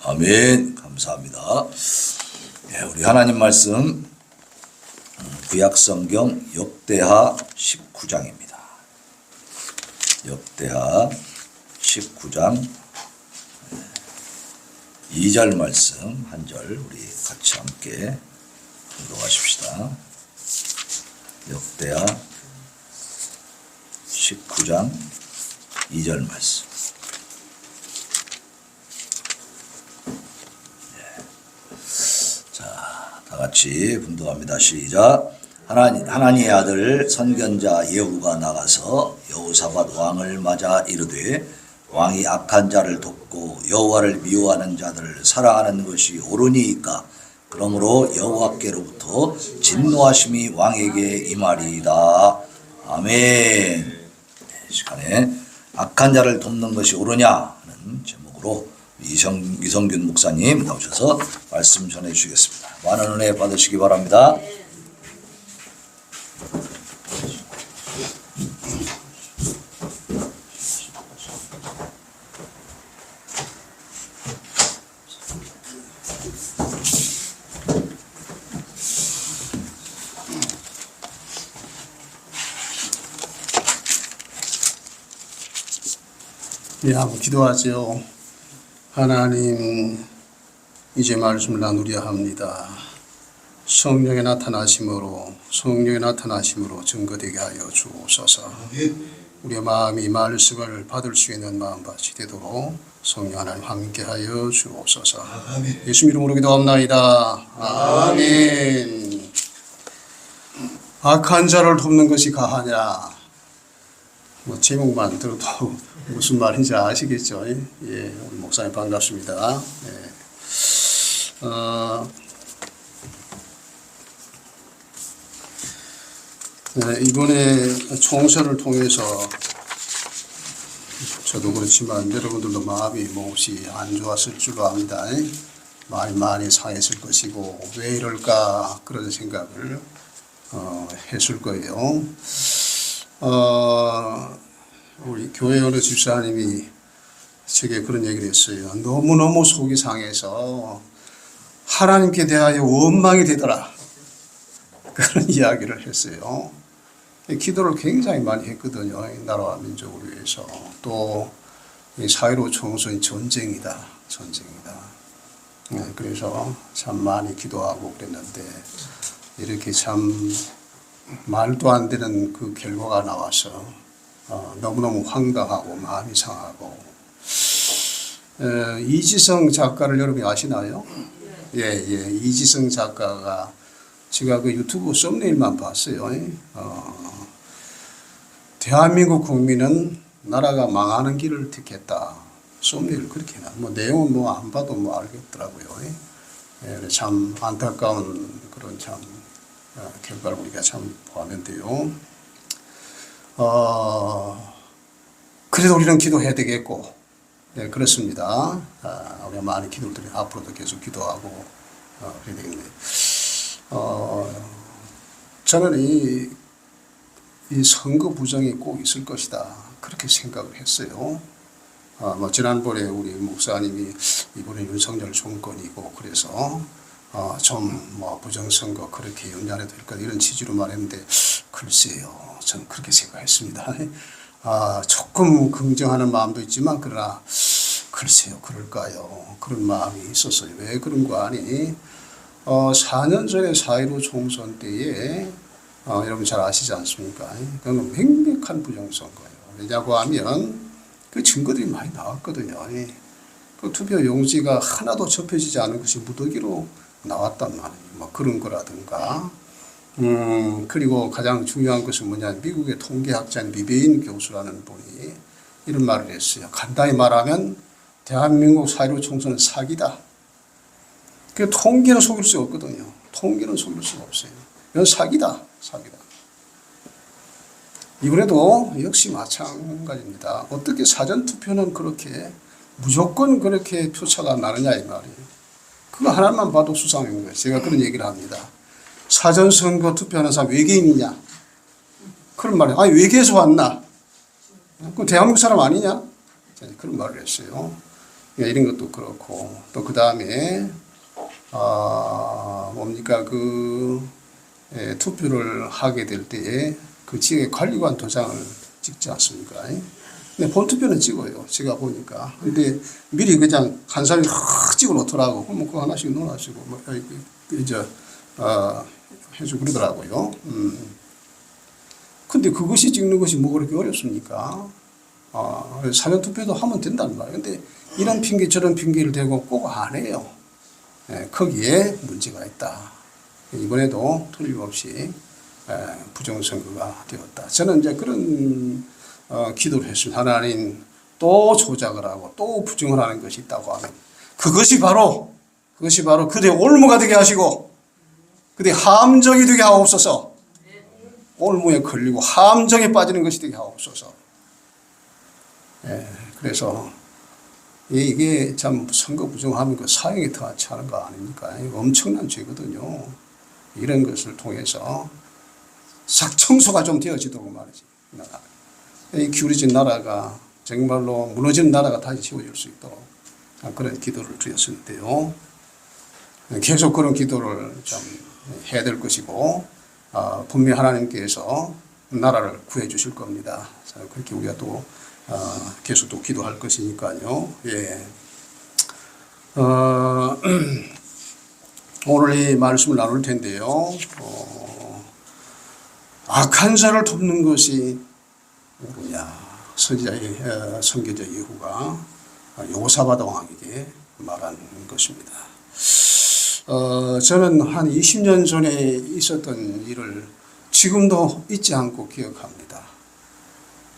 아멘. 감사합니다. 예, 우리 하나님 말씀 구약성경 역대하 19장입니다. 역대하 19장 2절 말씀 한 절 우리 같이 함께 읽어가십시다. 역대하 19장 2절 말씀. 다 같이 분독합니다. 시작. 하나니의 아들 선견자 예후가 나가서 여호사밧 왕을 맞아 이르되 왕이 악한 자를 돕고 여호와를 미워하는 자들을 사랑하는 것이 옳으니이까 그러므로 여호와께로부터 진노하심이 왕에게 임하리이다. 아멘. 이 시간에 악한 자를 돕는 것이 옳으냐 하는 제목으로 이성균 목사님 나오셔서 말씀 전해 주시겠습니다. 많은 은혜 받으시기 바랍니다. 네, 한번 기도하죠. 하나님, 이제 말씀을 나누려 합니다. 성령의 나타나심으로 증거되게 하여 주옵소서. 우리의 마음이 말씀을 받을 수 있는 마음밭이 되도록 성령 하나님 함께하여 주옵소서. 예수님 이름으로 기도합나이다. 아멘. 악한 자를 돕는 것이 가하냐. 제목만 들어도 무슨 말인지 아시겠죠? 예, 우리 목사님 반갑습니다. 예. 이번에 총선을 통해서 저도 그렇지만 여러분들도 마음이 몹시 안 좋았을 줄로 압니다. 많이 상했을 것이고 왜 이럴까 그런 생각을 했을 거예요. 우리 교회 어느 집사님이 제게 그런 얘기를 했어요. 너무너무 속이 상해서 하나님께 대하여 원망이 되더라. 그런 이야기를 했어요. 기도를 굉장히 많이 했거든요. 나라와 민족을 위해서. 또 4.15 총선이 전쟁이다. 그래서 참 많이 기도하고 그랬는데 이렇게 참 말도 안 되는 그 결과가 나와서 너무너무 황당하고 마음이 상하고. 이지성 작가를 여러분이 아시나요? 예, 이지성 작가가 제가 그 유튜브 썸네일만 봤어요. 대한민국 국민은 나라가 망하는 길을 택했다. 썸네일 그렇게 나. 내용은 안 봐도 알겠더라고요. 참 안타까운 그런 참 결과를 우리가 참 보았는데요. 그래도 우리는 기도해야 되겠고, 네, 그렇습니다. 우리가 많이 기도를 드리고 앞으로도 계속 기도하고 그래야 되겠네요. 저는 이 선거 부정이 꼭 있을 것이다 그렇게 생각을 했어요. 지난번에 우리 목사님이 이번에 윤석열 정권이고 그래서 좀 부정선거 그렇게 연연해도 될까 이런 취지로 말했는데 글쎄요, 저는 그렇게 생각했습니다. 조금 긍정하는 마음도 있지만 그러나 글쎄요, 그럴까요? 그런 마음이 있었어요. 왜 그런 거 아니? 4년 전에 4.15 총선 때에 여러분 잘 아시지 않습니까? 그건 명백한 부정선거예요. 왜냐고 하면 그 증거들이 많이 나왔거든요. 그 투표 용지가 하나도 접혀지지 않은 것이 무더기로 나왔단 말이에요. 그런 거라든가. 그리고 가장 중요한 것은 뭐냐. 미국의 통계학자인 미베인 교수라는 분이 이런 말을 했어요. 간단히 말하면 대한민국 4.15 총선은 사기다. 그 통계는 속일 수 없거든요. 통계는 속일 수가 없어요. 이건 사기다. 이번에도 역시 마찬가지입니다. 어떻게 사전투표는 그렇게 무조건 그렇게 표차가 나느냐 이 말이에요. 그거 하나만 봐도 수상한 거예요. 제가 그런 얘기를 합니다. 사전선거 투표하는 사람 외계인이냐? 그런 말이에요. 아니 외계에서 왔나? 그럼 대한민국 사람 아니냐? 그런 말을 했어요. 이런 것도 그렇고 또 그 다음에 뭡니까 투표를 하게 될 때에 그 지역의 관리관 도장을 찍지 않습니까? 근데 본투표는 찍어요. 제가 보니까. 근데 미리 그냥 한 사람이 확 찍어 놓더라고. 그럼 그거 하나씩 넣어가지고 이제 해주고 그러더라고요. 근데 그것이 찍는 것이 뭐 그렇게 어렵습니까? 사전 투표도 하면 된다는 말이에요. 근데 이런 핑계 저런 핑계를 대고 꼭 안 해요. 거기에 문제가 있다. 이번에도 틀림없이 부정선거가 되었다. 저는 이제 그런 기도를 했습니다. 하나님 또 조작을 하고 또 부정을 하는 것이 있다고 하면 그것이 바로 그들의 올무가 되게 하시고 그들의 함정이 되게 하옵소서. 올무에 걸리고 함정에 빠지는 것이 되게 하옵소서. 그래서 이게 참 선거 부정하면 그 사형에 들어가지 않은 거 아닙니까? 엄청난 죄거든요. 이런 것을 통해서 싹 청소가 좀 되어지도록 말이지. 이 기울어진 나라가 정말로 무너지는 나라가 다시 세워질 수 있도록 그런 기도를 드렸었는데요. 계속 그런 기도를 좀 해야 될 것이고 분명히 하나님께서 나라를 구해 주실 겁니다. 그렇게 우리가 또 계속 또 기도할 것이니까요. 예. 오늘 이 말씀을 나눌 텐데요. 악한 자를 돕는 것이 누구냐? 선교자 예후가 여호사밧 왕에게 말한 것입니다. 저는 한 20년 전에 있었던 일을 지금도 잊지 않고 기억합니다.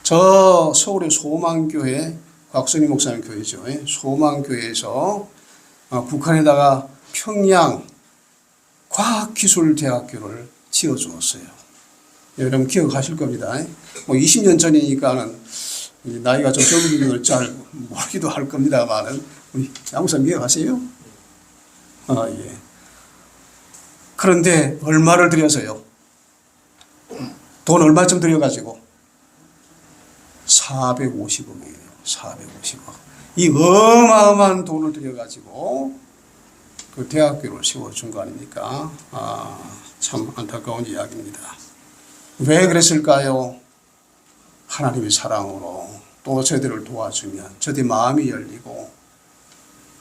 저 서울의 소망교회, 곽선희 목사님 교회죠. 소망교회에서 북한에다가 평양 과학기술대학교를 지어주었어요. 여러분 기억하실 겁니다. 뭐 20년 전이니까는 나이가 좀 적은 걸 잘 모르기도 할 겁니다만은 우리 양목사님 기억하세요? 예. 그런데 얼마를 들여서요? 돈 얼마쯤 들여가지고? 450억이에요. 450억. 이 어마어마한 돈을 들여가지고 그 대학교를 세워준 거 아닙니까? 참 안타까운 이야기입니다. 왜 그랬을까요? 하나님의 사랑으로 또 저들을 도와주면 저들 마음이 열리고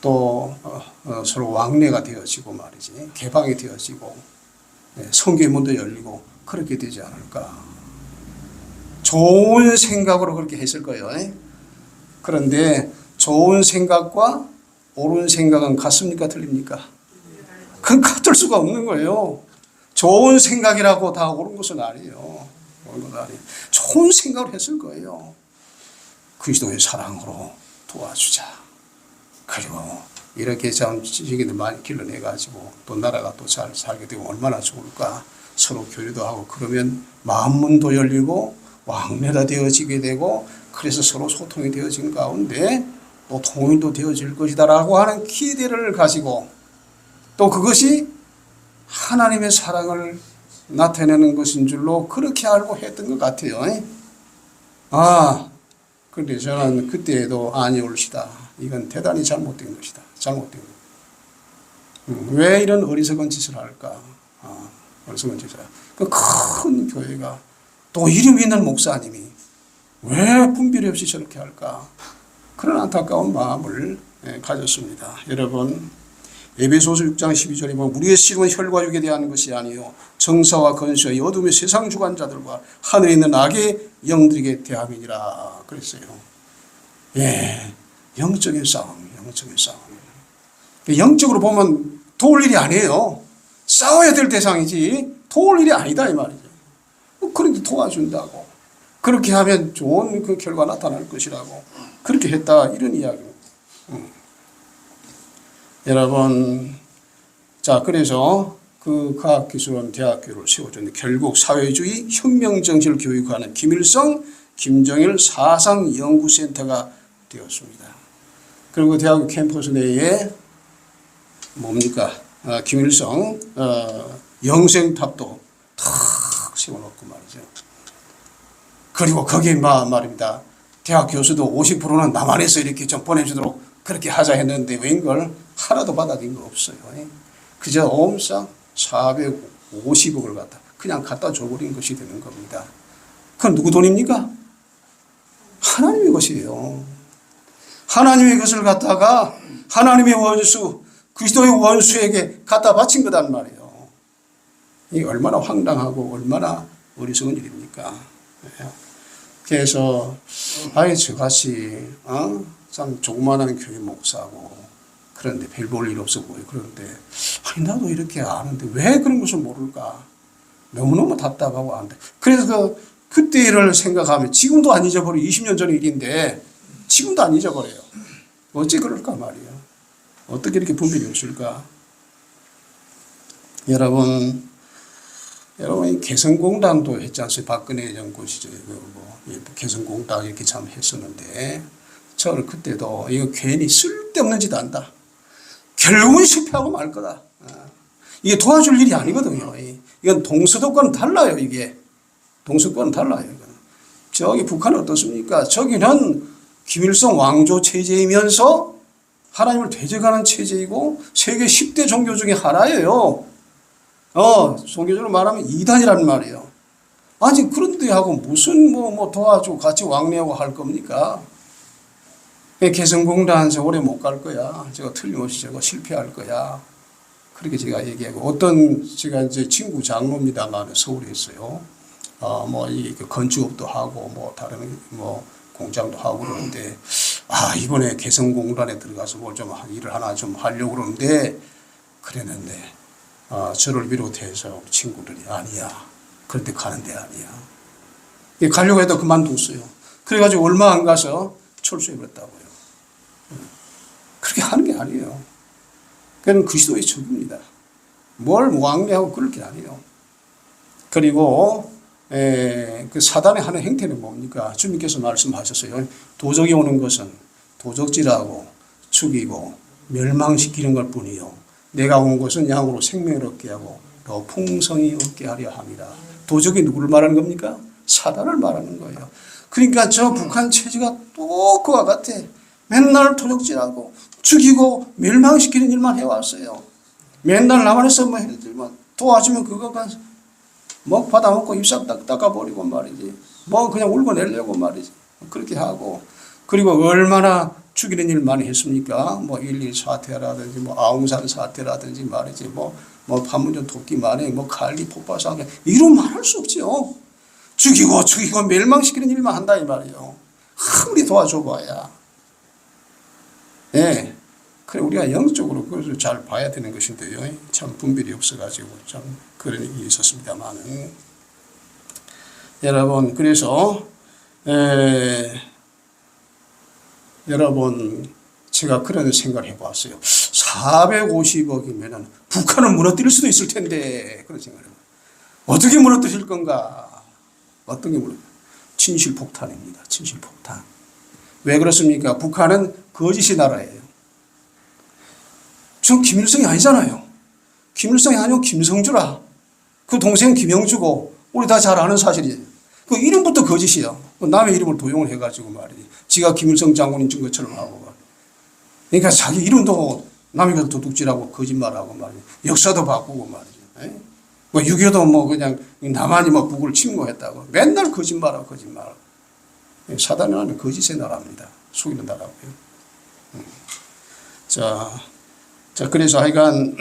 또 서로 왕래가 되어지고 말이지 개방이 되어지고 성교의 문도 열리고 그렇게 되지 않을까. 좋은 생각으로 그렇게 했을 거예요. 그런데 좋은 생각과 옳은 생각은 같습니까? 틀립니까? 그건 같을 수가 없는 거예요. 좋은 생각이라고 다 옳은 것은 아니에요. 옳은 건 아니에요. 좋은 생각을 했을 거예요. 그리스도의 사랑으로 도와주자. 그리고 이렇게 참 지식인들 많이 길러내가지고 또 나라가 또 잘 살게 되고 얼마나 좋을까. 서로 교류도 하고 그러면 마음문도 열리고 왕래가 되어지게 되고 그래서 서로 소통이 되어진 가운데 또 통일도 되어질 것이다라고 하는 기대를 가지고 또 그것이 하나님의 사랑을 나타내는 것인 줄로 그렇게 알고 했던 것 같아요. 그런데 저는 그때에도 아니올시다. 이건 대단히 잘못된 것이다. 잘못된 것. 왜 이런 어리석은 짓을 할까? 어리석은 짓을. 그 큰 교회가 또 이름 있는 목사님이 왜 분별 없이 저렇게 할까? 그런 안타까운 마음을 가졌습니다. 여러분, 에베소서 6장 12절에 보면 우리의 씨름은 혈과 육에 대한 것이 아니요 정사와 건수와 어둠의 세상 주관자들과 하늘에 있는 악의 영들에게 대함이니라 그랬어요. 예, 영적인 싸움, 영적인 싸움. 영적으로 보면 도울 일이 아니에요. 싸워야 될 대상이지 도울 일이 아니다 이 말이죠. 그런데 도와준다고. 그렇게 하면 좋은 그 결과 나타날 것이라고. 그렇게 했다 이런 이야기입니다. 여러분, 자 그래서 그 과학기술원 대학교를 세워줬는데 결국 사회주의 혁명정신을 교육하는 김일성, 김정일 사상연구센터가 되었습니다. 그리고 대학교 캠퍼스 내에 뭡니까? 김일성 영생탑도 탁 세워놓고 말이죠. 그리고 거기에 말입니다. 대학 교수도 50%는 남한에서 이렇게 좀 보내주도록 그렇게 하자 했는데 웬걸 하나도 받아들인 거 없어요. 그저 옴싹 450억을 갖다 그냥 갖다 줘버린 것이 되는 겁니다. 그건 누구 돈입니까? 하나님의 것이에요. 하나님의 것을 갖다가 하나님의 원수, 그리스도의 원수에게 갖다 바친 거단 말이에요. 이 얼마나 황당하고 얼마나 어리석은 일입니까? 그래서 저같이 참 조그마한 교회 목사고 그런데 별 볼 일 없어 보여. 그런데 나도 이렇게 아는데 왜 그런 것을 모를까? 너무너무 답답하고 안 돼. 그래서 그때 일을 생각하면 지금도 안 잊어버려. 20년 전의 일인데 지금도 안 잊어버려요. 어찌 그럴까 말이야. 어떻게 이렇게 분별이 없을까? 여러분 개성공단도 했지 않습니까? 박근혜 정부 시절에 개성공단 이렇게 참 했었는데 저는 그때도 이거 괜히 쓸데없는 짓 한다. 결국은 실패하고 말 거다. 이게 도와줄 일이 아니거든요. 이건 동서도과는 달라요. 이게 동서도과는 달라요. 저기 북한은 어떻습니까? 저기는 김일성 왕조 체제이면서 하나님을 대적하는 체제이고 세계 10대 종교 중에 하나예요. 종교적으로 말하면 이단이란 말이에요. 아니 그런데 하고 무슨 뭐 도와주고 같이 왕래하고 할 겁니까? 개성공단 저 오래 못 갈 거야. 저거 틀림없이 저거 실패할 거야. 그렇게 제가 얘기하고 제가 이제 친구 장로입니다만 서울에 있어요. 이 건축업도 하고 다른 공장도 하고 그러는데 이번에 개성공단에 들어가서 뭘 좀 일을 하나 좀 하려고 그러는데 그랬는데 저를 비롯해서 친구들이 아니야. 그런데 가는데 아니야. 가려고 해도 그만뒀어요. 그래가지고 얼마 안 가서 철수해버렸다고요. 그렇게 하는 게 아니에요. 그건 그리스도의 적입니다. 뭘 왕래하고 그럴 게 아니에요. 그리고 그 사단의 하는 행태는 뭡니까? 주님께서 말씀하셨어요. 도적이 오는 것은 도적질하고 죽이고 멸망시키는 것 뿐이요. 내가 온 것은 양으로 생명을 얻게 하고 더 풍성히 얻게 하려 함이라. 도적이 누구를 말하는 겁니까? 사단을 말하는 거예요. 그러니까 저 북한 체제가 또 그와 같아. 맨날 도적질하고 죽이고 멸망시키는 일만 해왔어요. 맨날 남한에서 도와주면 그거가 받아먹고 입싹 닦아버리고 말이지. 그냥 울고 내려고 말이지. 그렇게 하고. 그리고 얼마나 죽이는 일 많이 했습니까? 1.1 사태라든지, 아웅산 사태라든지 말이지. 판문점 돕기 만에, 갈리 폭파사건. 이런 말할 수 없죠. 죽이고 멸망시키는 일만 한다, 이 말이에요. 아무리 도와줘봐야. 예. 그래, 우리가 영적으로 그것을 잘 봐야 되는 것인데요. 참 분별이 없어가지고 참 그런 일이 있었습니다만은. 여러분, 그래서, 여러분, 제가 그런 생각을 해봤어요. 450억이면 북한은 무너뜨릴 수도 있을 텐데, 그런 생각을 해봐요. 어떻게 무너뜨릴 건가? 어떤 게 진실폭탄입니다. 진실폭탄. 왜 그렇습니까? 북한은 거짓의 나라예요. 전 김일성이 아니잖아요. 김일성이 아니고 김성주라. 그 동생 김영주고 우리 다 잘 아는 사실이에요. 그 이름부터 거짓이야. 남의 이름을 도용을 해가지고 말이지. 지가 김일성 장군인 것처럼 하고. 그러니까 자기 이름도 남의 도둑질하고 거짓말하고 말이지. 역사도 바꾸고 말이지. 6.25도 그냥 남한이 북을 침공했다고. 맨날 거짓말하고 거짓말하고. 사단이라는 거짓의 나라입니다. 속이는 나라고요. 자, 그래서 하여간,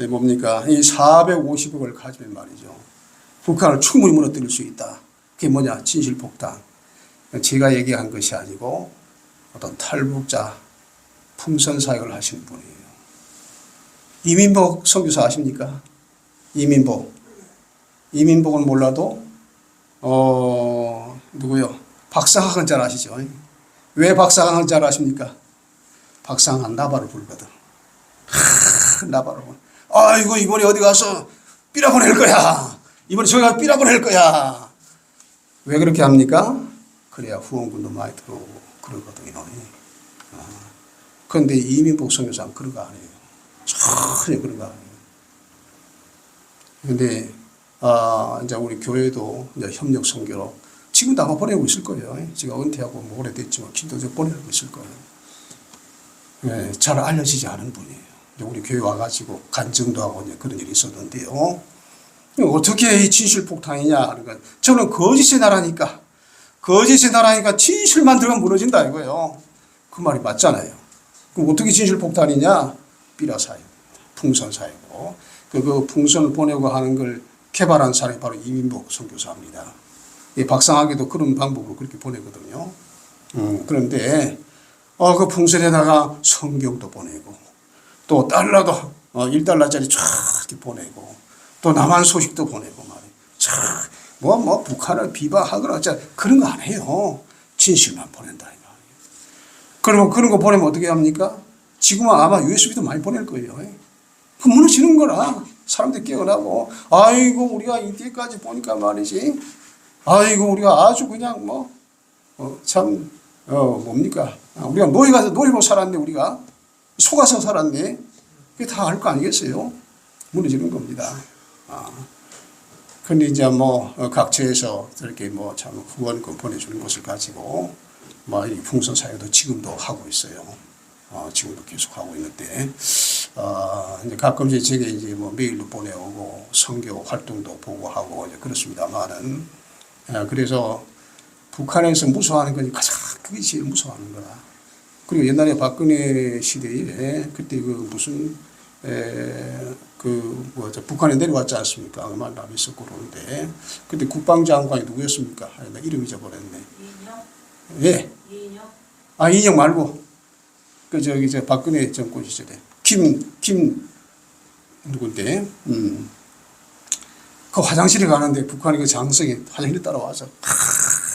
뭡니까. 이 450억을 가지면 말이죠. 북한을 충분히 무너뜨릴 수 있다. 그게 뭐냐. 진실폭탄. 제가 얘기한 것이 아니고 어떤 탈북자, 풍선사역을 하시는 분이에요. 이민복 선교사 아십니까? 이민복은 몰라도 누구요? 박상학은 잘 아시죠? 왜 박상학은 잘 아십니까? 박상학 나발을 불거든. 나발을 불. 아이고 이번에 어디 가서 삐라 보낼 거야. 이번에 저기 가서 삐라 보낼 거야. 왜 그렇게 합니까? 그래야 후원금도 많이 들어오고 그러거든요. 그런데 이민복 선교사는 그런 거 아니에요. 전혀 그런 거 아니에요. 근데 이제 우리 교회도 이제 협력 선교로 지금도 아마 보내고 있을 거예요. 제가 은퇴하고 뭐 오래됐지만 기도적 보내고 있을 거예요. 예, 잘 알려지지 않은 분이에요. 우리 교회 와가지고 간증도 하고 그런 일이 있었는데요. 어떻게 이 진실폭탄이냐 하는 건 저는 거짓의 나라니까 진실만 들어가면 무너진다 이거예요. 그 말이 맞잖아요. 그럼 어떻게 진실폭탄이냐? 삐라사역, 풍선사역으로 그 풍선을 보내고 하는 걸 개발한 사람이 바로 이민복 선교사입니다. 박상학에도 그런 방법으로 그렇게 보내거든요. 그런데 그 풍선에다가 성경도 보내고 또 달러도 1달러짜리 쫙 이렇게 보내고 또 남한 소식도 보내고 말이에요. 뭐 북한을 비방하거나 그런 거 안 해요. 진실만 보낸다 이 말이에요. 그리고 그런 거 보내면 어떻게 합니까? 지금은 아마 USB도 많이 보낼 거예요. 그 무너지는 거라 사람들이 깨어나고 아이고 우리가 이때까지 보니까 말이지 아이고 우리가 아주 그냥 뭡니까 우리가 노예로 살았네 우리가 속아서 살았네 그게 다 알 거 아니겠어요? 무너지는 겁니다. 근데 이제 각처에서 이렇게 참 후원금 보내주는 것을 가지고 이 풍선 사역도 지금도 하고 있어요. 지금도 계속 하고 있는데 이제 가끔 제게 이제 메일로 보내오고 선교 활동도 보고하고 이제 그렇습니다만은 그래서 북한에서 무서워하는 건 가장 그게 제일 무서워하는 거라. 그리고 옛날에 박근혜 시대에 그때 무슨 북한에 내려왔지 않습니까? 얼마 남이 있었고 그러는데 그때 국방장관이 누구였습니까? 나 이름 잊어버렸네. 이인영? 예. 이인영? 이인영 말고 저 박근혜 정권 시절에 김 누군데? 그 화장실에 가는데 북한이 그 장성이 화장실에 따라와서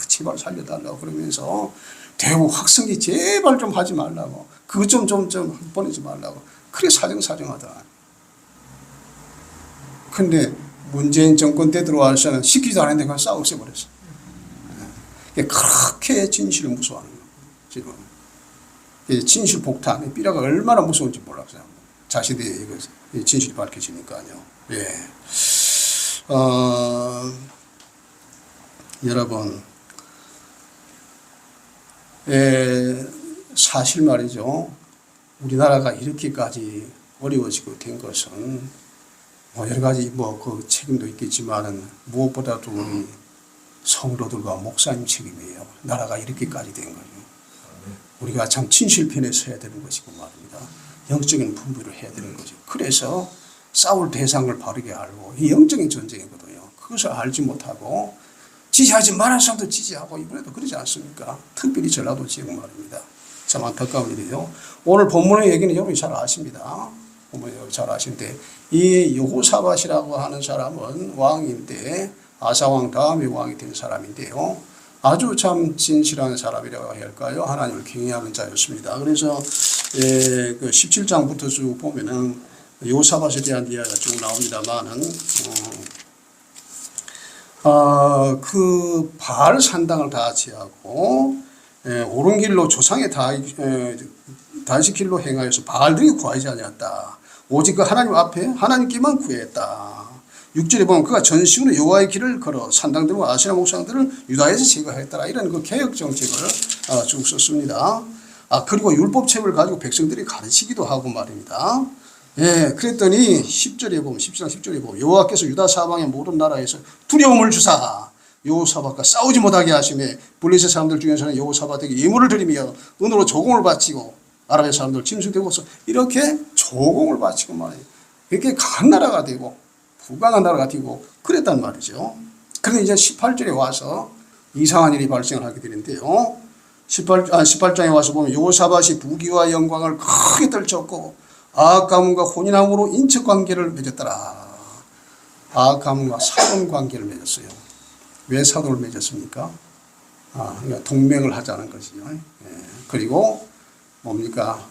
제발 살려달라고 그러면서 대북 확성기 제발 좀 하지 말라고 그것 좀 보내지 말라고 그래 사정하더라. 근데 문재인 정권 때 들어와서는 시키지도 않았는데 그냥 싹 없애버렸어. 그렇게 진실을 무서워하는 거예요. 지금 진실 폭탄, 삐라가 얼마나 무서운지 몰랐어요. 자신의 진실이 밝혀지니까요. 예. 여러분, 사실 말이죠. 우리나라가 이렇게까지 어려워지고 된 것은 여러 가지 그 책임도 있겠지만은 무엇보다도 우리 성도들과 목사님 책임이에요. 나라가 이렇게까지 된 거죠. 우리가 참 진실편에 서야 되는 것이고 말입니다. 영적인 분별을 해야 되는 거죠. 그래서 싸울 대상을 바르게 알고 이 영적인 전쟁이거든요. 그것을 알지 못하고 지지하지 말아야 사람도 지지하고 이번에도 그러지 않습니까? 특별히 전라도 지역 말입니다. 참 안타까운 일이에요. 오늘 본문의 얘기는 여러분이 잘 아십니다. 잘 아시는데 이 여호사밧이라고 하는 사람은 왕인데 아사왕 다음에 왕이 된 사람인데요. 아주 참 진실한 사람이라고 해야 할까요? 하나님을 경외하는 자였습니다. 그래서 그 17장부터 쭉 보면은 여호사밧에 대한 이야기가 쭉 나옵니다만은 그 바알 산당을 다 제하고 옳은 길로 조상의 다윗의 길로 행하여서 바알들이 구하지 아니었다. 오직 그 하나님 앞에 하나님께만 구했다. 6절에 보면 그가 전심으로 여호와의 길을 걸어 산당들과 아세라 목상들을 유다에서 제거했더라. 이런 그 개혁 정책을 쭉 썼습니다. 그리고 율법책을 가지고 백성들이 가르치기도 하고 말입니다. 예, 그랬더니 10절에 보면 17장 10절에 보면 여호와께서 유다 사방의 모든 나라에서 두려움을 주사 여호사밧과 싸우지 못하게 하시며 블레셋 사람들 중에서는 여호사밧에게 예물을 드리며 은으로 조공을 바치고 아랍의 사람들 짐승되고서 이렇게 조공을 바치고 말이에요. 이렇게 강한 나라가 되고 부강한 나라가 되고 그랬단 말이죠. 그런데 이제 18절에 와서 이상한 일이 발생을 하게 되는데요. 18장에 와서 보면 여호사밧이 부귀와 영광을 크게 떨쳤고 아합 가문과 혼인함으로 인척관계를 맺었더라. 아합 가문과 사돈관계를 맺었어요. 왜 사돈을 맺었습니까? 그러니까 동맹을 하자는 것이죠. 그리고 뭡니까?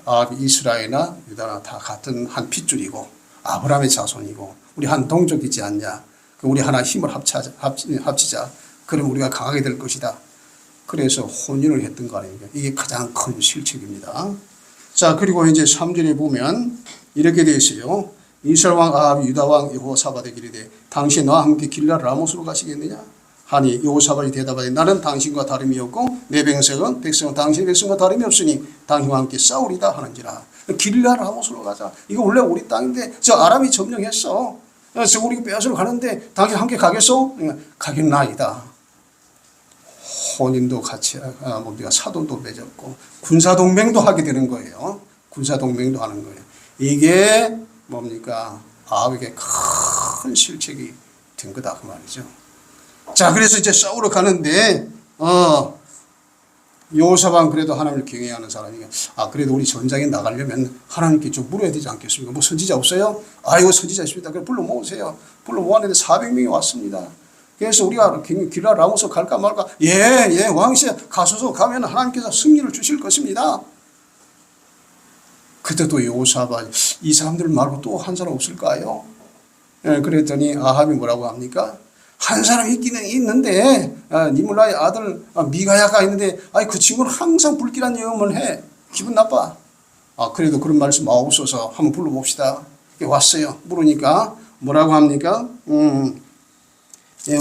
아합이 이스라엘이나 유다나 다 같은 한 핏줄이고 아브라함의 자손이고 우리 한 동족이지 않냐? 우리 하나 힘을 합치자. 그럼 우리가 강하게 될 것이다. 그래서 혼인을 했던 거 아닙니까? 이게 가장 큰 실책입니다. 자, 그리고 이제 3절에 보면 이렇게 되어 있어요. 이스라엘 왕 아합이 유다 왕 여호사밧에게 이르되 당신 나와 함께 길라 라모스로 가시겠느냐? 하니 여호사밧이 대답하되 나는 당신과 다름이 없고 내 백성은 당신의 백성과 다름이 없으니 당신과 함께 싸우리다 하는지라. 길라 라모스로 가자. 이거 원래 우리 땅인데 저 아람이 점령했어. 그래서 우리가 빼앗으러 가는데 당신 함께 가겠소? 가겠나이다. 혼인도 같이 뭡니까 사돈도 맺었고 군사동맹도 하게 되는 거예요. 군사동맹도 하는 거예요. 이게 뭡니까 아합에게 큰 실책이 된 거다 그 말이죠. 자, 그래서 이제 싸우러 가는데 여호사밧은 그래도 하나님을 경외하는 사람이니까 그래도 우리 전장에 나가려면 하나님께 좀 물어야 되지 않겠습니까? 뭐 선지자 없어요? 이거 선지자 있습니다. 그래 불러 모으세요. 불러 모았는데 400명이 왔습니다. 그래서 우리가 길라 라모스 갈까 말까? 예, 왕씨 가소서 가면 하나님께서 승리를 주실 것입니다. 그때도 여호사밧 이 사람들 말고 또 한 사람 없을까요? 그랬더니 아합이 뭐라고 합니까? 한 사람 있기는 있는데 니물라의 아들 미가야가 있는데 그 친구는 항상 불길한 영험을 해. 기분 나빠. 그래도 그런 말씀 없어서 한번 불러봅시다. 왔어요. 물으니까 뭐라고 합니까?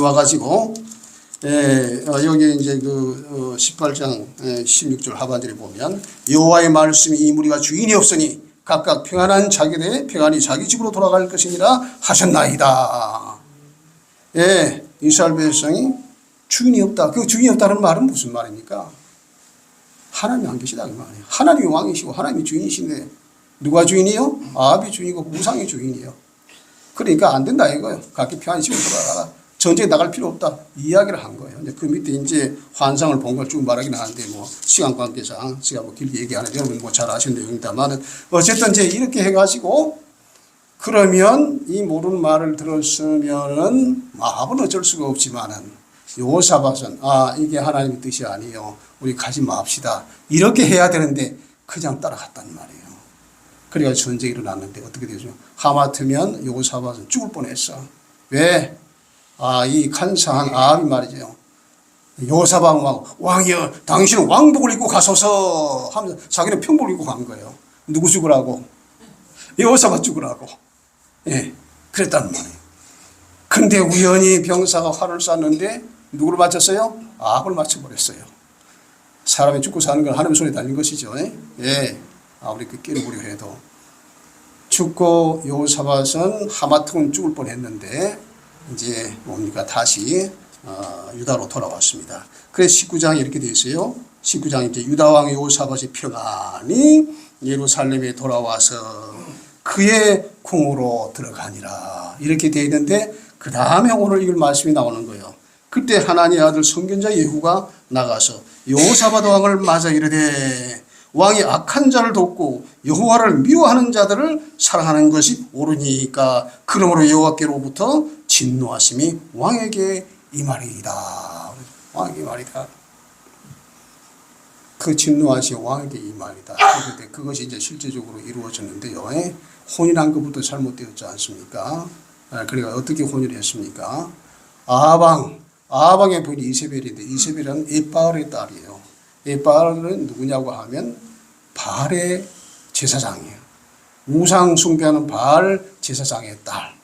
와가지고 여기 이제 그 18장 16절 하반절에 보면 여호와의 말씀이 이 무리가 주인이 없으니 각각 평안한 자기들의 평안히 자기 집으로 돌아갈 것이니라 하셨나이다. 이스라엘 백성이 주인이 없다. 그 주인이 없다는 말은 무슨 말입니까? 하나님이 안 계시다 그 말이에요. 하나님이 왕이시고 하나님이 주인이신데 누가 주인이요? 아합이 주인이고 우상이 주인이요. 그러니까 안 된다 이거예요. 각기 평안히 집으로 돌아가라. 전쟁에 나갈 필요 없다. 이야기를 한 거예요. 그 밑에 이제 환상을 본 걸 쭉 말하긴 하는데 뭐 시간 관계상 제가 뭐 길게 얘기 안 해요. 여러분 뭐 잘 아시는 내용입니다만은 어쨌든 이제 이렇게 해가지고 그러면 이 모르는 말을 들었으면은 아합은 어쩔 수가 없지만은 여호사밧은 이게 하나님의 뜻이 아니에요. 우리 가지 맙시다. 이렇게 해야 되는데 그냥 따라갔단 말이에요. 그래가 전쟁이 일어났는데 어떻게 되죠? 하마터면 여호사밧은 죽을 뻔했어. 왜? 이 간사한 아합이 말이죠. 여호사밧 왕이여 당신은 왕복을 입고 가소서 하면서 자기는 평복을 입고 간 거예요. 누구 죽으라고? 여호사밧 죽으라고. 그랬다는 말이에요. 근데 우연히 병사가 활을 쐈는데 누구를 맞췄어요? 아합을 맞춰버렸어요. 사람이 죽고 사는 건 하나님 손에 달린 것이죠. 우리 그 깨르보려 해도 죽고 여호사밧은 하마터면 죽을 뻔했는데 이제 뭡니까 다시 유다로 돌아왔습니다. 그래서 19장에 이렇게 되어 있어요. 19장 이제 유다 왕 여호사밧이 평안히 예루살렘에 돌아와서 그의 궁으로 들어가니라 이렇게 되어 있는데 그 다음에 오늘 읽을 말씀이 나오는 거예요. 그때 하나님의 아들 선견자 예후가 나가서 여호사밧 왕을 맞아 이르되 왕이 악한 자를 돕고 여호와를 미워하는 자들을 사랑하는 것이 옳으니까 그러므로 여호와께로부터 진노하심이 왕에게 임하리이다. 왕에게 말이다. 그 진노하심이 왕에게 임하리이다. 그런데 그것이 이제 실제적으로 이루어졌는데요. 혼인한 것부터 잘못되었지 않습니까? 그러니까 어떻게 혼인을 했습니까? 아합왕의 부인이 이세벨인데 이세벨은 에바알의 딸이에요. 에바알은 누구냐고 하면 바알의 제사장이에요. 우상 숭배하는 바알 제사장의 딸.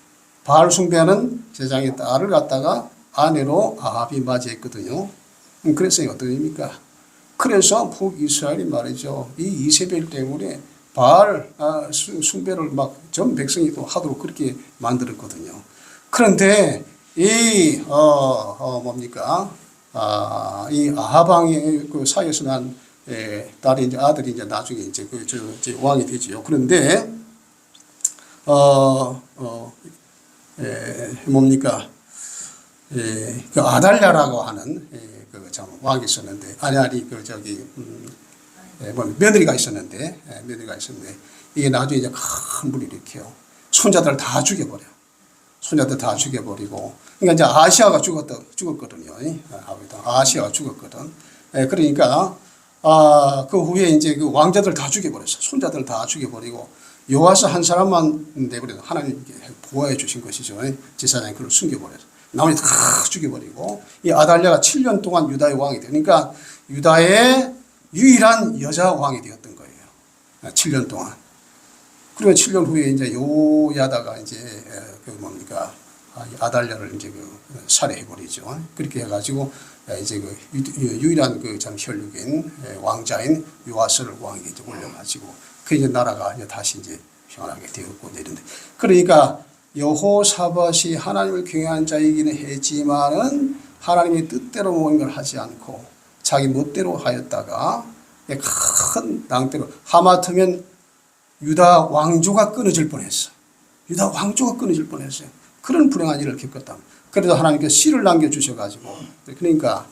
바알 숭배하는 제사장의 딸을 갖다가 아내로 아합이 맞이했거든요. 그래서 어떤 의미입니까? 그래서 북이스라엘이 말이죠. 이 이세벨 때문에 바알 숭배를 막 전 백성이 또 하도록 그렇게 만들었거든요. 그런데 이 뭡니까? 이 아합왕의 그 사이에서 난 딸이 이제 아들이 이제 나중에 이제 이제 왕이 되지요. 그런데 뭡니까? 그 아달랴라고 하는 그 참 왕이 있었는데 그 저기 며느리가 있었는데 이게 나중에 이제 큰 불을 일으켜요. 손자들 다 죽여버려. 손자들 다 죽여버리고 그러니까 이제 아시아가 죽었거든요. 아시아가 죽었거든. 그러니까 그 후에 이제 그 왕자들 다 죽여버렸어. 손자들 다 죽여버리고 요아스 한 사람만 내버려서 하나님께 보호해 주신 것이죠. 제사장이 그걸 숨겨버려서 나머지 다 죽여버리고 이 아달랴가 7년 동안 유다의 왕이 되니까 유다의 유일한 여자 왕이 되었던 거예요. 7년 동안. 그리고 7년 후에 이제 요야다가 이제 그 뭡니까 아달랴를 이제 살해해버리죠. 그렇게 해가지고 이제 유일한 참 혈육인 왕자인 요아스를 왕에게 이제 올려가지고 그 이제 나라가 이제 다시 이제 평안하게 되었고 이런데 그러니까 여호사밧이 하나님을 경외한 자이기는 했지만은 하나님의 뜻대로 모든 걸 하지 않고 자기 멋대로 하였다가 큰 낭패로 하마터면 유다 왕조가 끊어질 뻔했어. 유다 왕조가 끊어질 뻔했어요. 그런 불행한 일을 겪었다. 그래도 하나님께서 씨를 남겨주셔가지고 그러니까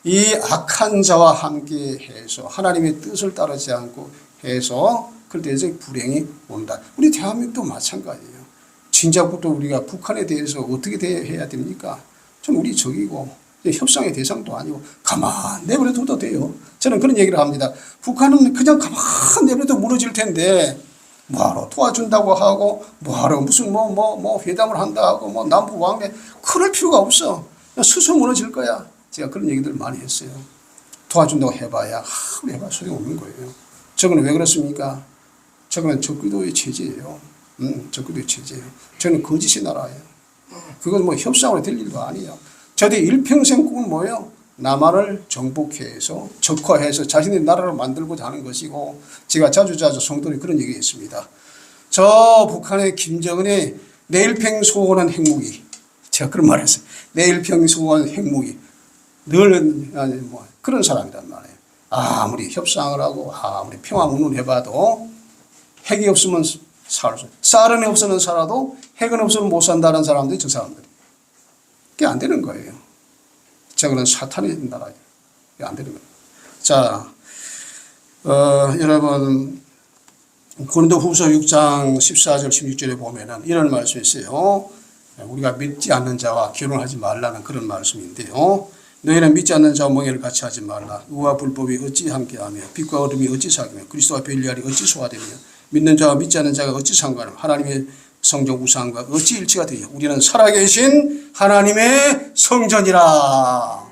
이 악한 자와 함께 해서 하나님의 뜻을 따르지 않고 해서 그럴 때 이제 불행이 온다. 우리 대한민국도 마찬가지예요. 진작부터 우리가 북한에 대해서 어떻게 대해야 됩니까? 전 우리 적이고 협상의 대상도 아니고 가만 내버려둬도 돼요. 저는 그런 얘기를 합니다. 북한은 그냥 가만 내버려둬도 무너질 텐데 뭐하러 도와준다고 하고 뭐하러 무슨 뭐 회담을 한다 하고 뭐 남북 왕래 그럴 필요가 없어. 그냥 스스로 무너질 거야. 제가 그런 얘기들 많이 했어요. 도와준다고 해봐야 해봐 소용없는 거예요. 저거는 왜 그렇습니까? 저거는 적그리스도의 체제예요. 적그리스도의 체제예요. 저는 거짓의 나라예요. 그건 뭐 협상으로 될 일도 아니에요. 저들의 일평생 꿈은 뭐예요? 남한을 정복해서 적화해서 자신의 나라를 만들고자 하는 것이고 제가 자주 성도에 그런 얘기했습니다. 저 북한의 김정은의 내일평 소원한 핵무기 제가 그런 말을 했어요. 내일평 소원 핵무기 늘 뭐 그런 사람이란 말이에요. 아무리 협상을 하고 아무리 평화문을 해봐도 핵이 없으면 살 수, 쌀은 없으면 살아도 핵은 없으면 못 산다는 사람들이 저 사람들이. 그게 안 되는 거예요. 저거는 사탄의 나라예요. 그게 안 되는 거예요. 자, 여러분 고린도후서 6장 14절 16절에 보면은 이런 말씀이 있어요. 우리가 믿지 않는 자와 결혼하지 말라는 그런 말씀인데요. 너희는 믿지 않는 자와 멍에를 같이 하지 말라. 의와 불법이 어찌 함께하며 빛과 어둠이 어찌 사귀며 그리스도와 벨리알이 어찌 소화되며 믿는 자와 믿지 않는 자가 어찌 상관하며 하나님의 성전 우상과 어찌 일치가 되냐. 우리는 살아계신 하나님의 성전이라.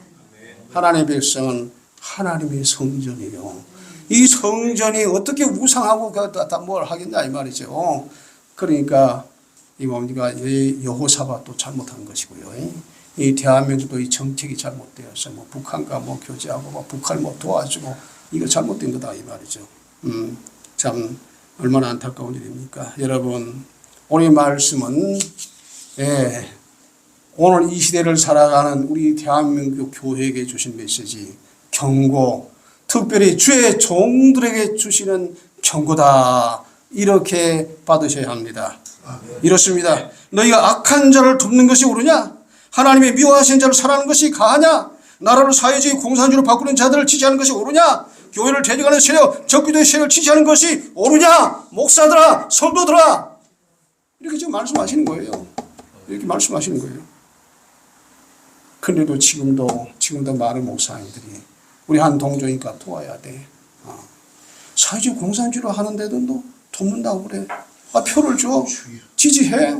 하나님의 백성은 하나님의 성전이에요. 이 성전이 어떻게 우상하고 뭘 하겠냐 이 말이죠. 그러니까 이 뭡니까 여호사밧도 잘못한 것이고요. 이 대한민국도 이 정책이 잘못되어서 뭐 북한과 뭐 교제하고 뭐 북한을 뭐 도와주고 이거 잘못된 거다 이 말이죠. 참 얼마나 안타까운 일입니까? 여러분 오늘 말씀은 오늘 이 시대를 살아가는 우리 대한민국 교회에게 주신 메시지 경고, 특별히 주의 종들에게 주시는 경고다 이렇게 받으셔야 합니다. 이렇습니다. 너희가 악한 자를 돕는 것이 옳으냐? 하나님의 미워하신 자를 사랑하는 것이 가하냐? 나라를 사회주의 공산주의로 바꾸는 자들을 지지하는 것이 옳으냐? 교회를 대적하는 세력, 적기도의 세력을 지지하는 것이 옳으냐? 목사들아, 성도들아, 이렇게 지금 말씀하시는 거예요. 이렇게 말씀하시는 거예요. 그런데도 지금도 많은 목사님들이 우리 한 동조니까 도와야 돼. 사회주의 공산주의로 하는데도 너 돕는다고 그래. 표를 줘. 지지해.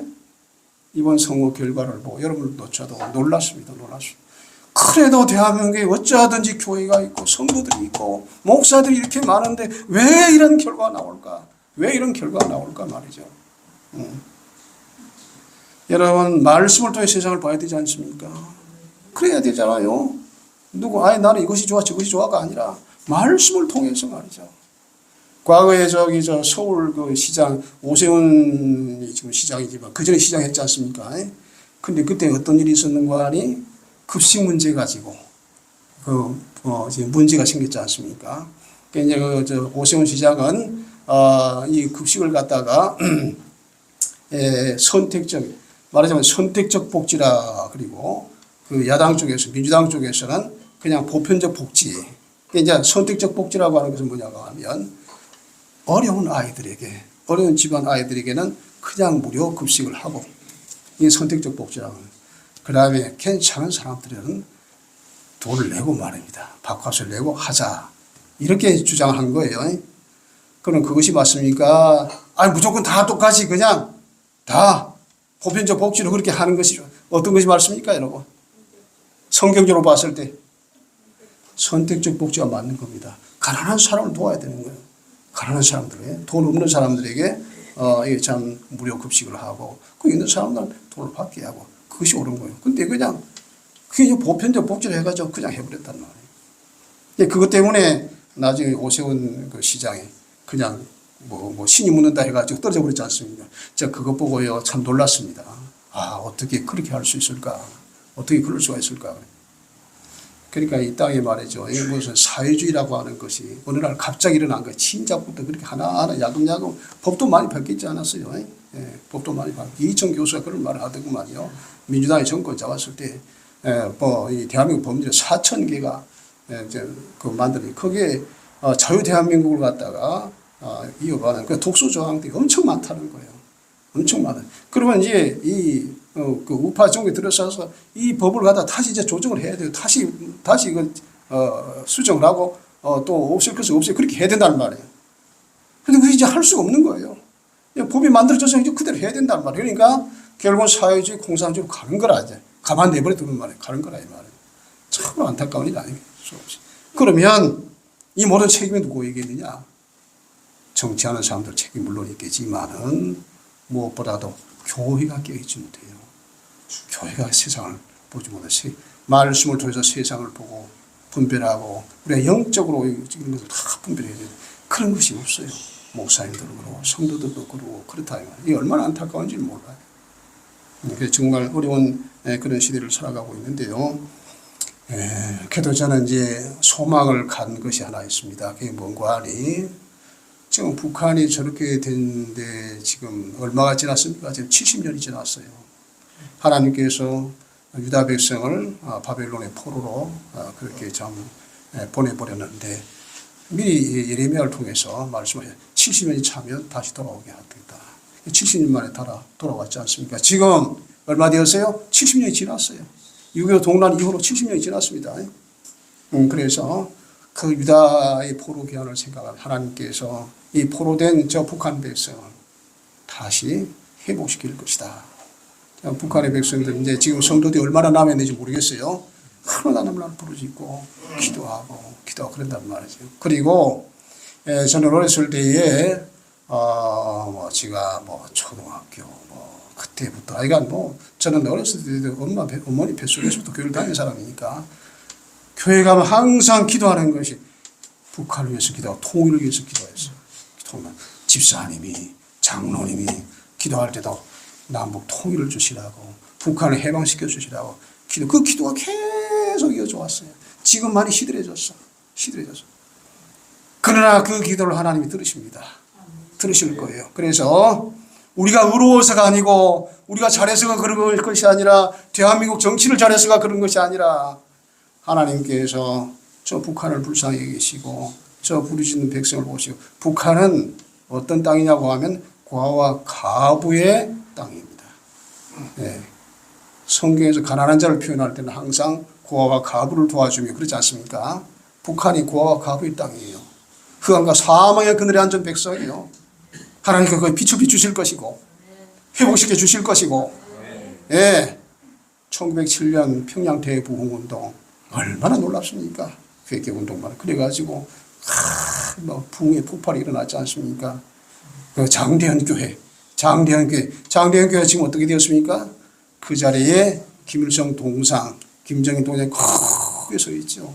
이번 선거 결과를 보고 여러분들도 저도 놀랐습니다. 그래도 대한민국에 어찌하든지 교회가 있고 성도들이 있고 목사들이 이렇게 많은데 왜 이런 결과가 나올까? 왜 이런 결과가 나올까 말이죠. 여러분 말씀을 통해 세상을 봐야 되지 않습니까? 그래야 되잖아요. 나는 이것이 좋아 저것이 좋아가 아니라 말씀을 통해서 말이죠. 과거에 서울 그 시장 오세훈이 지금 시장이지만 그 전에 시장했지 않습니까? 근데 그때 어떤 일이 있었는가 하니 급식 문제 가지고 이제 문제가 생겼지 않습니까? 그러니까 이제 오세훈 시장은 이 급식을 갖다가 말하자면 선택적 복지라 그리고 그 야당 쪽에서 민주당 쪽에서는 그냥 보편적 복지. 이제 선택적 복지라고 하는 것은 뭐냐고 하면 어려운 집안 아이들에게는 그냥 무료 급식을 하고 이게 선택적 복지라고. 그 다음에 괜찮은 사람들은 돈을 내고 말입니다. 밥값을 내고 하자. 이렇게 주장한 거예요. 그럼 그것이 맞습니까? 무조건 다 똑같이 그냥 다 보편적 복지로 그렇게 하는 것이 어떤 것이 맞습니까, 여러분? 성경적으로 봤을 때 선택적 복지가 맞는 겁니다. 가난한 사람을 도와야 되는 거예요. 가난한 사람들에게, 돈 없는 사람들에게 이게 참 무료 급식을 하고 그 있는 사람들은 돈을 받게 하고 그것이 옳은 거예요. 근데 그냥 그게 보편적 복제를 해가지고 그냥 해버렸단 말이에요. 그것 때문에 나중에 오세훈 그 시장이 그냥 뭐 신이 묻는다 해가지고 떨어져 버렸지 않습니까? 제가 그것 보고요 참 놀랐습니다. 아, 어떻게 그렇게 할 수 있을까? 어떻게 그럴 수가 있을까? 그러니까 이 땅에 말이죠. 이 무슨 사회주의라고 하는 것이 어느 날 갑자기 일어난 거예요. 진작부터 그렇게 하나하나 야금야금 법도 많이 바뀌지 않았어요. 예, 법도 많이 바뀌. 이희청 교수가 그런 말을 하더구만요. 민주당이 정권 잡았을 때, 이 대한민국 법률이 4,000개가 그 만들어요. 거기에 자유 대한민국을 갖다가 이어가는 그 독소 조항들이 엄청 많다는 거예요. 엄청 많아요. 그러면 이제 그 우파 정부에 들어서서 이 법을 갖다 다시 이제 조정을 해야 돼요. 다시 이걸 수정을 하고 또 없앨 것을 없애 그렇게 해야 된다는 말이에요. 근데 그게 이제 할 수가 없는 거예요. 법이 만들어져서 이제 그대로 해야 된다는 말이에요. 그러니까 결국은 사회주의 공산주의로 가는 거라 이제 가만 내버려 두는 말이에요. 가는 거라 이 말이에요. 참 안타까운 일 아니겠어요. 그러면 이 모든 책임이 누구에게 있느냐? 정치하는 사람들 책임 물론 있겠지만은 무엇보다도 교회가 깨어있지 못해요. 교회가 세상을 보지 못해서 말씀을 통해서 세상을 보고 분별하고 우리가 영적으로 이런 것을 다 분별해야 돼요. 그런 것이 없어요. 목사님들도 그러고 성도들도 그러고 그렇다. 이게 얼마나 안타까운지 몰라요. 그래서 정말 어려운 그런 시대를 살아가고 있는데요. 그래도 저는 이제 소망을 갖는 것이 하나 있습니다. 그게 뭔가 하니 지금 북한이 저렇게 됐는데 지금 얼마가 지났습니까? 지금 70년이 지났어요. 하나님께서 유다 백성을 바벨론의 포로로 그렇게 참 보내버렸는데 미리 예레미야를 통해서 말씀을 70년이 차면 다시 돌아오게 하겠다. 70년 만에 돌아왔지 않습니까? 지금 얼마 되었어요? 70년이 지났어요. 6.25 동란 이후로 70년이 지났습니다. 그래서 그 유다의 포로 기한을 생각하면 하나님께서 이 포로된 저 북한 백성을 다시 회복시킬 것이다. 북한의 백성들 이제 지금 성도들이 얼마나 남았는지 모르겠어요. 하나도 너무나 부르짖고 기도하고 그런단 말이죠. 그리고 저는 어렸을 때에 제가 초등학교 그때부터 저는 어렸을 때도 어머니 뱃속에서부터 교회를 다닌 사람이니까 교회 가면 항상 기도하는 것이 북한을 위해서 기도하고 통일을 위해서 기도했어요. 집사님이 장로님이 기도할 때도 남북 통일을 주시라고 북한을 해방시켜 주시라고 그 기도가 계속 이어져 왔어요. 지금 많이 시들해졌어. 그러나 그 기도를 하나님이 들으십니다. 들으실 거예요. 그래서 우리가 의로워서가 아니고 우리가 잘해서가 그런 것이 아니라 대한민국 정치를 잘해서가 그런 것이 아니라 하나님께서 저 북한을 불쌍히 여기시고 저 부르짖는 백성을 보시고 북한은 어떤 땅이냐고 하면 고아와 가부의 땅입니다. 성경에서 가난한 자를 표현할 때는 항상 고아와 가부를 도와주며 그렇지 않습니까? 북한이 고아와 가부의 땅이에요. 흑암과 사망의 그늘에 앉은 백성이요. 하나님께서 그걸 비추 주실 것이고 회복시켜 주실 것이고 1907년 평양 대부흥운동 얼마나 놀랍습니까? 회개운동만 그래가지고 붕의 폭발이 일어났지 않습니까? 그 장대현 교회 장대현 지금 어떻게 되었습니까? 그 자리에 김일성 동상, 김정일 동상이 크게 서 있죠.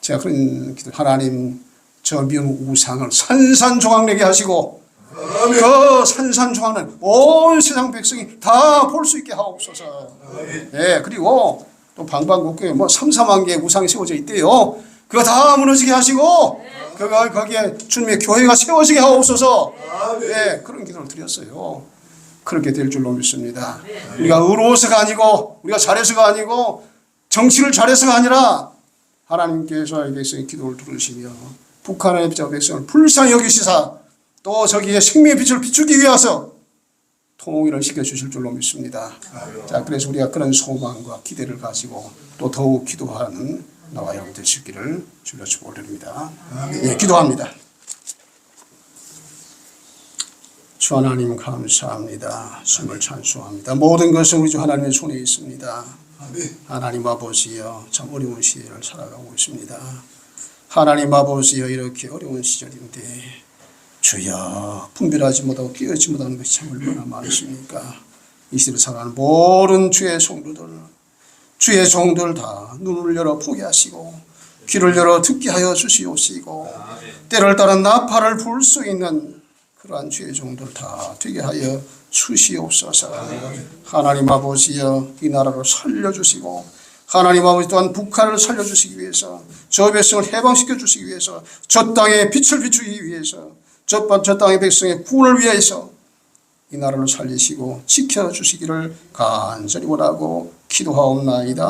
제가 그런 기도, 하나님 저 미운 우상을 산산조각내게 하시고 그 산산조각은 온 세상 백성이 다 볼 수 있게 하옵소서. 그리고 또 방방곡곡에 3-4만 개의 우상이 세워져 있대요. 그거 다 무너지게 하시고 거기에 주님의 교회가 세워지게 하옵소서. 그런 기도를 드렸어요. 그렇게 될 줄로 믿습니다. 우리가 의로워서가 아니고 우리가 잘해서가 아니고 정치를 잘해서가 아니라 하나님께서 이 백성의 기도를 들으시며 북한의 백성을 불쌍히 여기시사 또 저기에 생명의 빛을 비추기 위해서 통일을 시켜주실 줄로 믿습니다. 자, 그래서 우리가 그런 소망과 기대를 가지고 또 더욱 기도하는 나와 여러분 되시기를 주여 축원드립니다. 기도합니다. 주 하나님 감사합니다. 주님을 찬송합니다. 모든 것은 우리 주 하나님의 손에 있습니다. 하나님 아버지여 참 어려운 시대를 살아가고 있습니다. 하나님 아버지여 이렇게 어려운 시절인데 주여 분별하지 못하고 깨어지 못하는 것이 참 얼마나 많으십니까? 이 시대를 살아가는 모든 주의 종들 다 눈을 열어 보게 하시고 귀를 열어 듣게 하여 주시옵시고 때를 따라 나팔을 불 수 있는 그러한 주의 종들 다 되게 하여 주시옵소서. 하나님 아버지여 이 나라를 살려주시고 하나님 아버지 또한 북한을 살려주시기 위해서 저 백성을 해방시켜 주시기 위해서 저 땅에 빛을 비추기 위해서 저 땅의 백성의 구원을 위해서 이 나라를 살리시고 지켜주시기를 간절히 원하고 기도하옵나이다.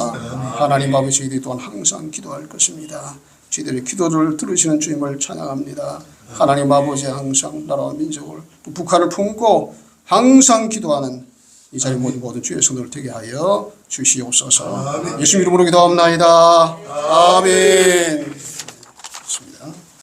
하나님 아버지 저희들이 또한 항상 기도할 것입니다. 저희들의 기도를 들으시는 주님을 찬양합니다. 하나님 아버지 항상 나라와 민족을 또 북한을 품고 항상 기도하는 이 자리 모든 주의 성도를 되게 하여 주시옵소서. 예수 이름으로 기도합나이다. 아멘.